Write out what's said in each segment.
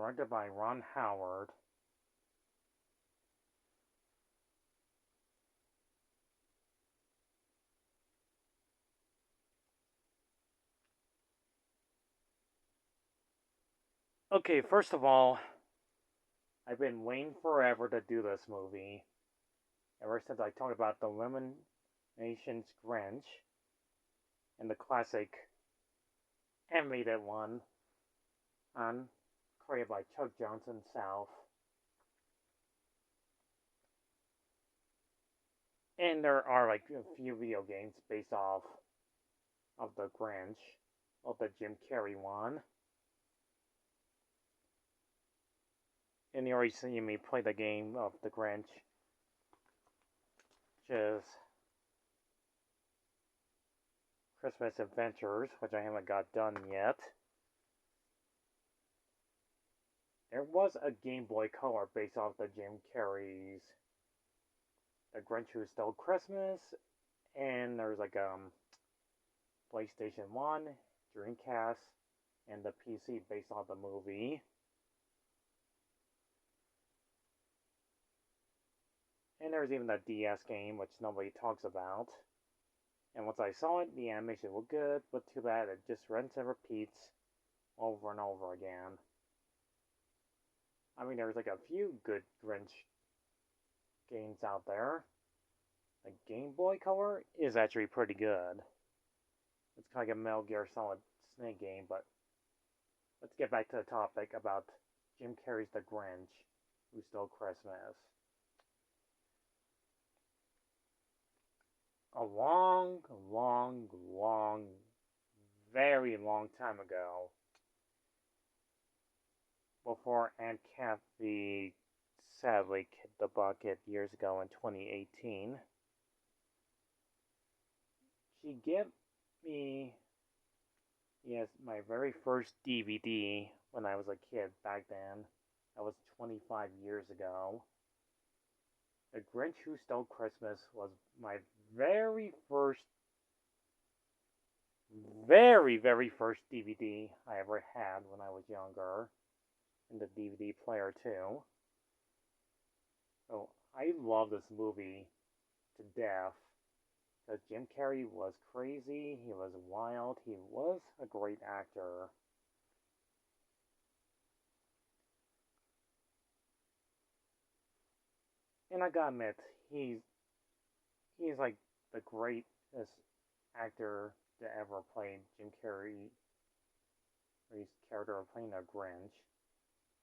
directed by Ron Howard. Okay, first of all, I've been waiting forever to do this movie. Ever since I talked about the Illuminations Grinch and the classic animated one on created by Chuck Jones himself. And there are like a few video games based off of the Grinch, of the Jim Carrey one. And you already seen me play the game of the Grinch, which is Christmas Adventures, which I haven't got done yet. There was a Game Boy Color based off the Jim Carrey's The Grinch Who Stole Christmas, and there's like PlayStation 1, Dreamcast, and the PC based on the movie. And there's even the DS game, which nobody talks about. And once I saw it, the animation looked good, but too bad it just rinses and repeats over and over again. I mean, there's like a few good Grinch games out there. The Game Boy Color is actually pretty good. It's kind of like a Metal Gear Solid Snake game, but let's get back to the topic about Jim Carrey's The Grinch Who Stole Christmas. A long, very long time ago, before Aunt Kathy sadly kicked the bucket years ago in 2018, she gave me, yes, my very first DVD when I was a kid back then. That was 25 years ago. The Grinch Who Stole Christmas was my very first DVD I ever had when I was younger, in the DVD player too. So I love this movie to death because Jim Carrey was crazy, he was wild, he was a great actor. And I gotta admit, he's like the greatest actor to ever play Jim Carrey's character of playing a Grinch.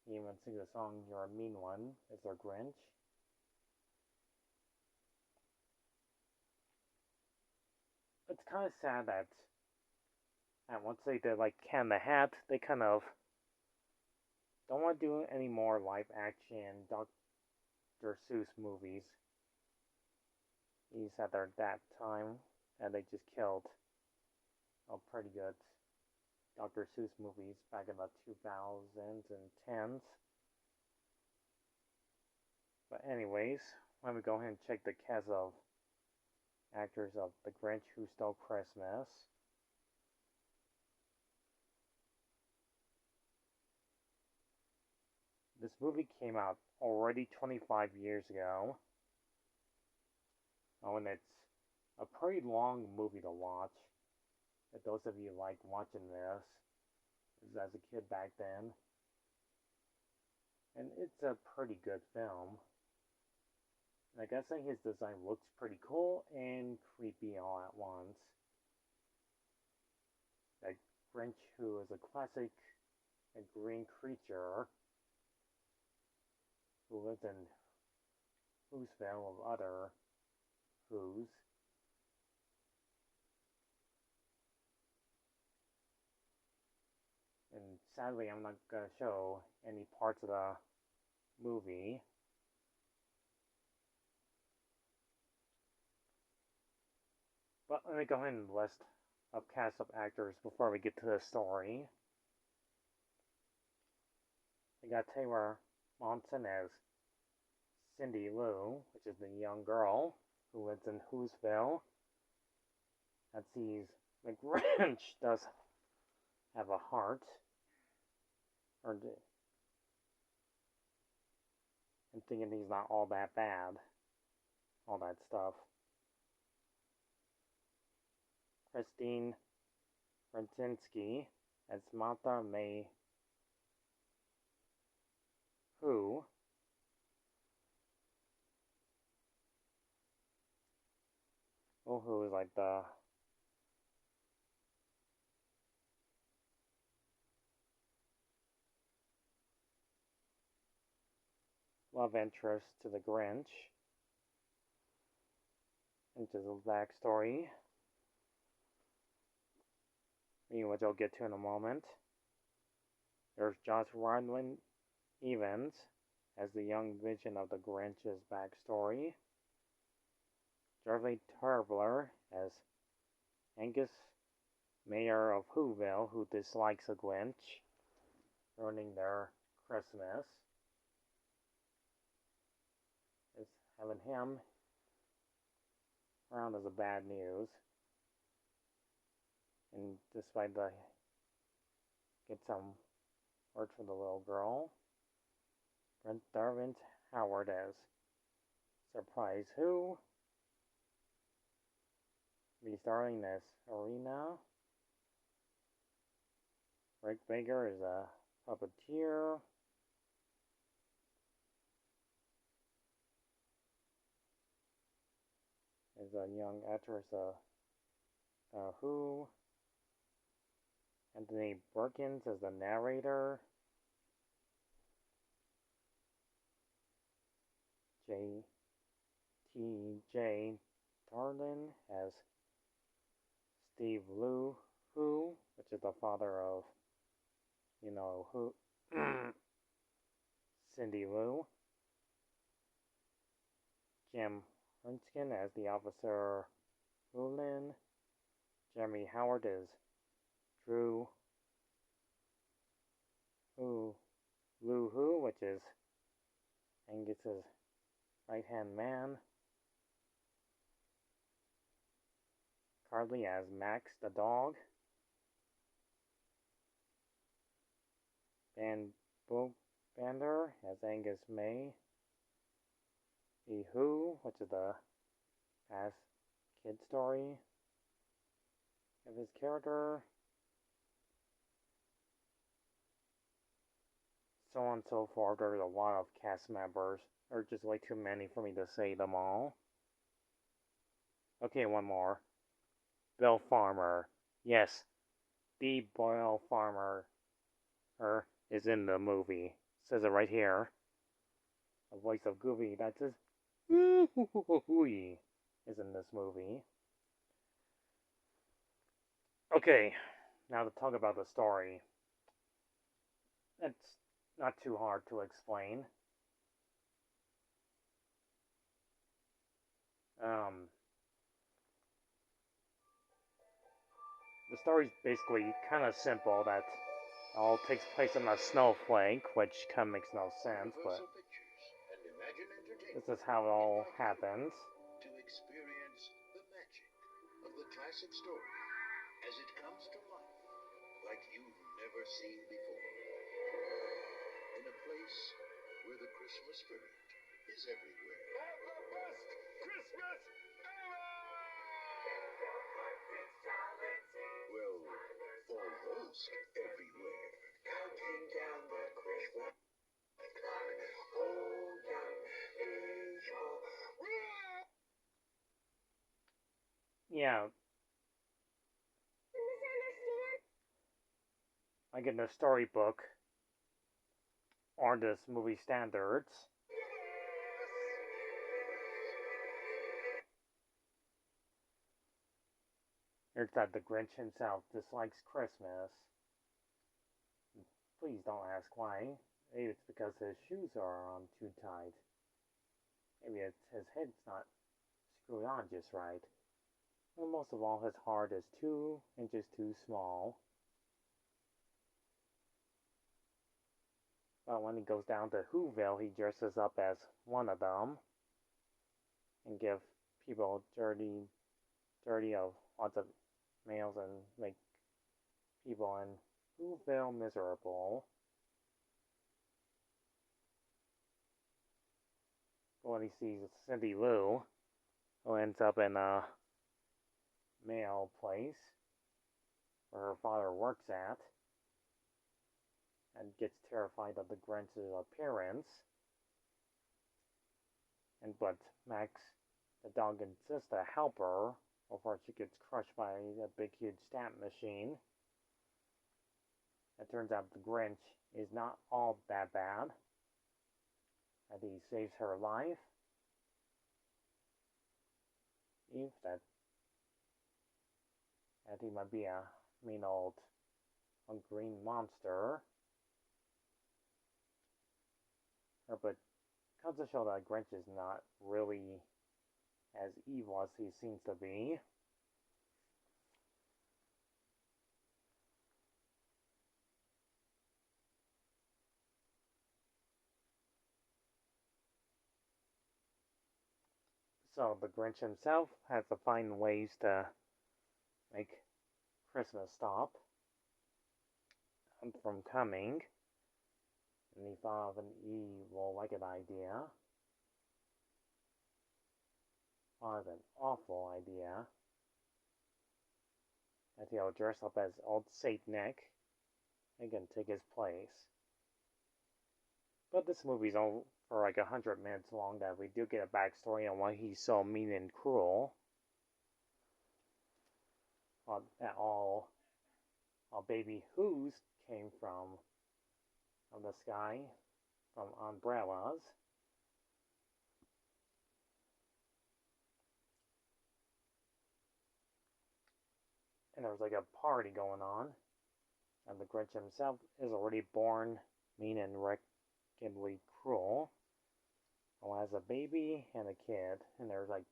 He even sings the song "You're a Mean One" as their Grinch. It's kind of sad that once they did like Cat in the Hat, they kind of don't want to do any more live action Dr. Seuss movies. He said there at that time, and they just killed a pretty good Dr. Seuss movies back in the 2000s and 10s. But anyways, let me go ahead and check the cast of actors of The Grinch Who Stole Christmas. This movie came out already 25 years ago. Oh, and it's a pretty long movie to watch. If those of you like watching this as a kid back then. And it's a pretty good film. And I gotta say his design looks pretty cool and creepy all at once. That Grinch, who is a classic green creature who lives in Whoville of other Who's. And sadly, I'm not gonna show any parts of the movie. But let me go ahead and list a cast of actors before we get to the story. We got Taylor Momsen as Cindy Lou, which is the young girl who lives in Whoville. That sees the Grinch does have a heart. Or and thinking he's not all that bad. All that stuff. Christine Rentinski as Martha May Who. Oh, who is like the love interest to the Grinch, into the backstory, which I'll get to in a moment. There's Josh Radlin Evans as the young vision of the Grinch's backstory. Charlie Tarbler as Angus, mayor of Whoville, who dislikes a Grinch, ruining their Christmas. Is having him around as a bad news. And despite the get some word from the little girl. Brent Darvin Howard as Surprise Who. Be starring this Arena. Rick Baker is a puppeteer. Is a young actress Who. Anthony Perkins as the narrator. T.J. Tarlin as Steve Liu, which is the father of, who, Cindy Lou. Jim Hunskin as the officer Wulin. Jeremy Howard is Drew Who, which is Angus's right-hand man. Carly as Max the dog. Van Bander as Angus May. The Who, which is the past kid story of his character. So on and so forth. There's a lot of cast members. There's just way too many for me to say them all. Okay, one more. Bill Farmer. Yes, the Bill Farmer is in the movie. It says it right here. The voice of Goofy, that says is in this movie. Okay, now to talk about the story. It's not too hard to explain. The story's basically kind of simple, that all takes place on a snowflake, which kind of makes no sense, but this is how it all happens. To experience the magic of the classic story as it comes to life like you've never seen before. In a place where the Christmas spirit is everywhere. Have the best Christmas ever! Well, almost everywhere. Counting down the Christmas clock. Oh, young people. Yeah. Like in the storybook, or this movie standards, it's that the Grinch himself dislikes Christmas. Please don't ask why. Maybe it's because his shoes are on too tight. Maybe it's his head's not screwed on just right. But most of all, his heart is 2 inches too small. But when he goes down to Whoville, he dresses up as one of them and give people dirty of lots of males and make people in Whoville miserable. But when he sees Cindy Lou, who ends up in a mail place where her father works at, and gets terrified of the Grinch's appearance, but Max, the dog, insists to help her before she gets crushed by a big, huge stamp machine. It turns out the Grinch is not all that bad, and he saves her life. If that, and he might be a mean old green monster. But comes to show that Grinch is not really as evil as he seems to be. So the Grinch himself has to find ways to make Christmas stop from coming. And he thought of an evil, wicked idea. Thought of an awful idea. That he'll dress up as old Saint Nick and can take his place. But this movie's over for like 100 minutes long, that we do get a backstory on why he's so mean and cruel. That all baby Who's came from the sky, from umbrellas. And there's like a party going on. And the Grinch himself is already born mean and wickedly cruel. Who has a baby and a kid. And there's like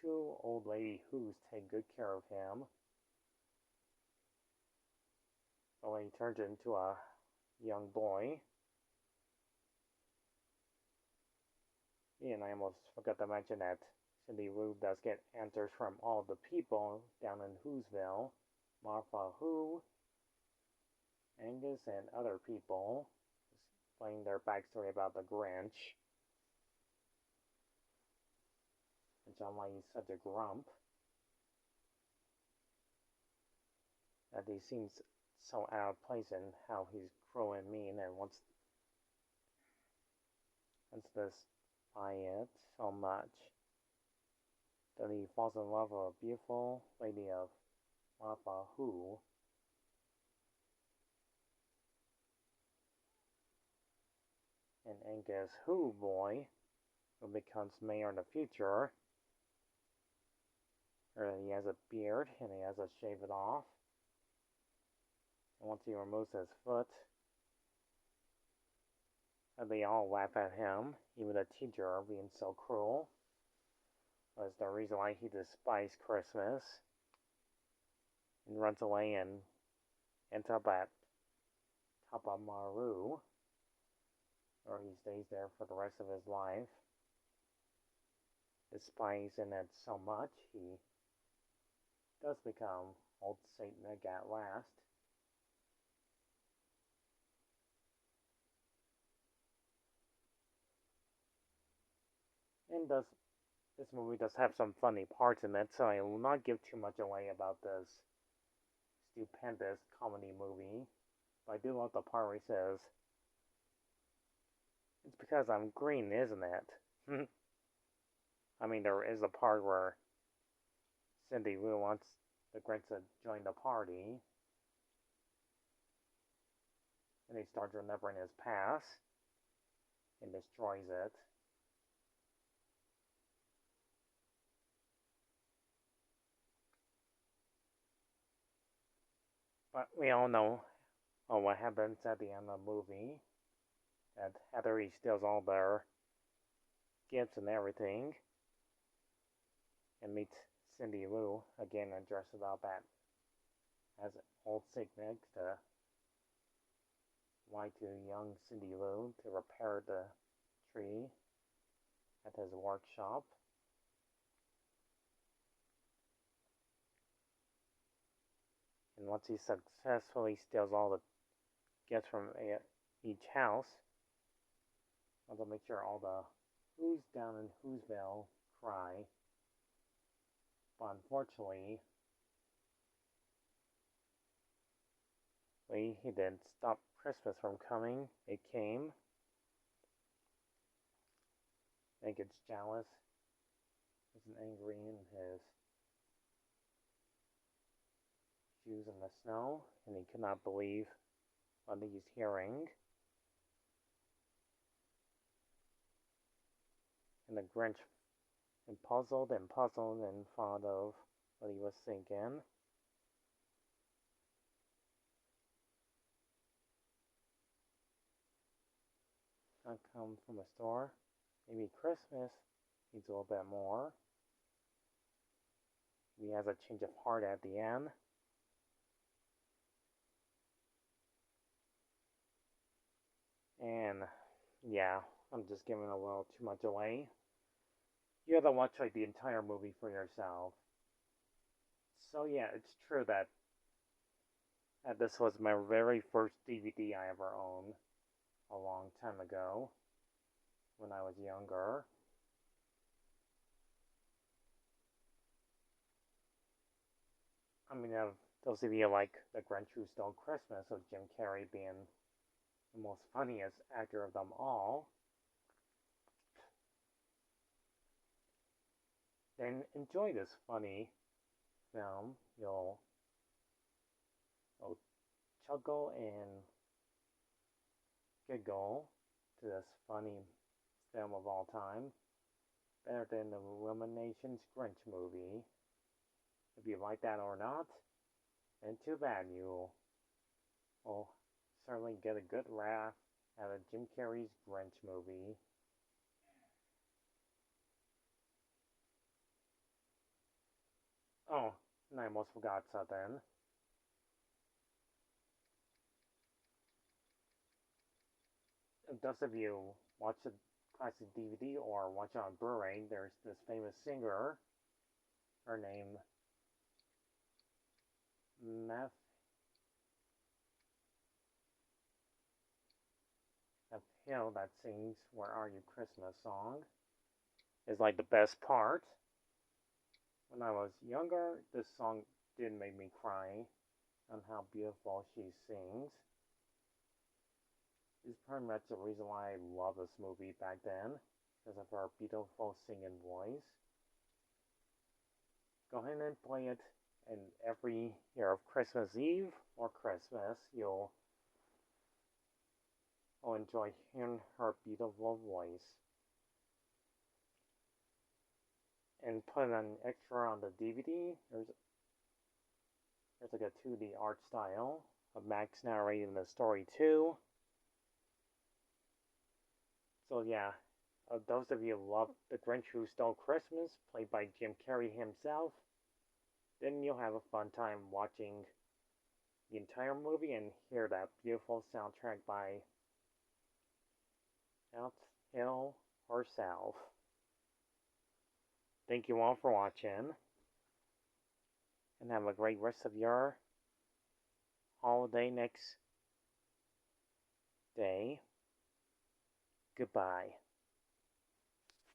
2 old lady Who's take good care of him. So when he turns into a young boy. And I almost forgot to mention that Cindy Lou does get answers from all the people down in Whoville. Martha Who, Angus, and other people, explaining their backstory about the Grinch. And why he's such a grump. That he seems so out of place in how he's cruel and mean, and wants this by it so much that he falls in love with a beautiful lady of Martha Who. And Angus Who boy, who becomes mayor in the future. Or he has a beard and he has to shave it off. And once he removes his foot, they all laugh at him, even the teacher being so cruel. Was the reason why he despised Christmas. And runs away and ends up at Tapa Maru, where he stays there for the rest of his life. Despising it so much, he does become old Saint Nick at last. And this movie does have some funny parts in it, so I will not give too much away about this stupendous comedy movie. But I do love the part where he says, "It's because I'm green, isn't it?" I mean, there is a part where Cindy Lou wants the Grinch to join the party. And he starts remembering his past and destroys it. But we all know what happens at the end of the movie. That after he steals all their gifts and everything, and meets Cindy Lou again and dresses up as old Saint Nick to lie to young Cindy Lou to repair the tree at his workshop. And once he successfully steals all the gifts from each house, to make sure all the Who's Down in Whoville cry, but unfortunately, he didn't stop Christmas from coming. It came. And gets jealous. Isn't angry in his shoes in the snow, and he cannot believe what he's hearing. And the Grinch and puzzled and thought of what he was thinking. I come from a store. Maybe Christmas needs a little bit more. He has a change of heart at the end. And yeah, I'm just giving a little too much away. You have to watch like the entire movie for yourself. So yeah, it's true that this was my very first DVD I ever owned a long time ago when I was younger. I mean, those of you like The Grinch Who Stole Christmas, of Jim Carrey being the most funniest actor of them all, then enjoy this funny film. You'll chuckle and giggle to this funny film of all time. Better than the Illumination's Grinch movie. If you like that or not, then too bad. You will certainly get a good laugh out of Jim Carrey's Grinch movie. Oh, and I almost forgot something. If those of you watch the classic DVD or watch it on Blu-ray, there's this famous singer. Her name, Meth Hill, that sings "Where Are You Christmas" song, is like the best part. When I was younger, this song did make me cry on how beautiful she sings. It's pretty much the reason why I love this movie back then, because of her beautiful singing voice. Go ahead and play it, and every year of Christmas Eve or Christmas, you'll enjoy hearing her beautiful voice. And put an extra on the DVD. There's like a 2D art style of Max narrating the story too. So yeah, those of you who love The Grinch Who Stole Christmas, played by Jim Carrey himself, then you'll have a fun time watching the entire movie and hear that beautiful soundtrack by Meth Hill herself. Thank you all for watching, and have a great rest of your holiday next day. Goodbye.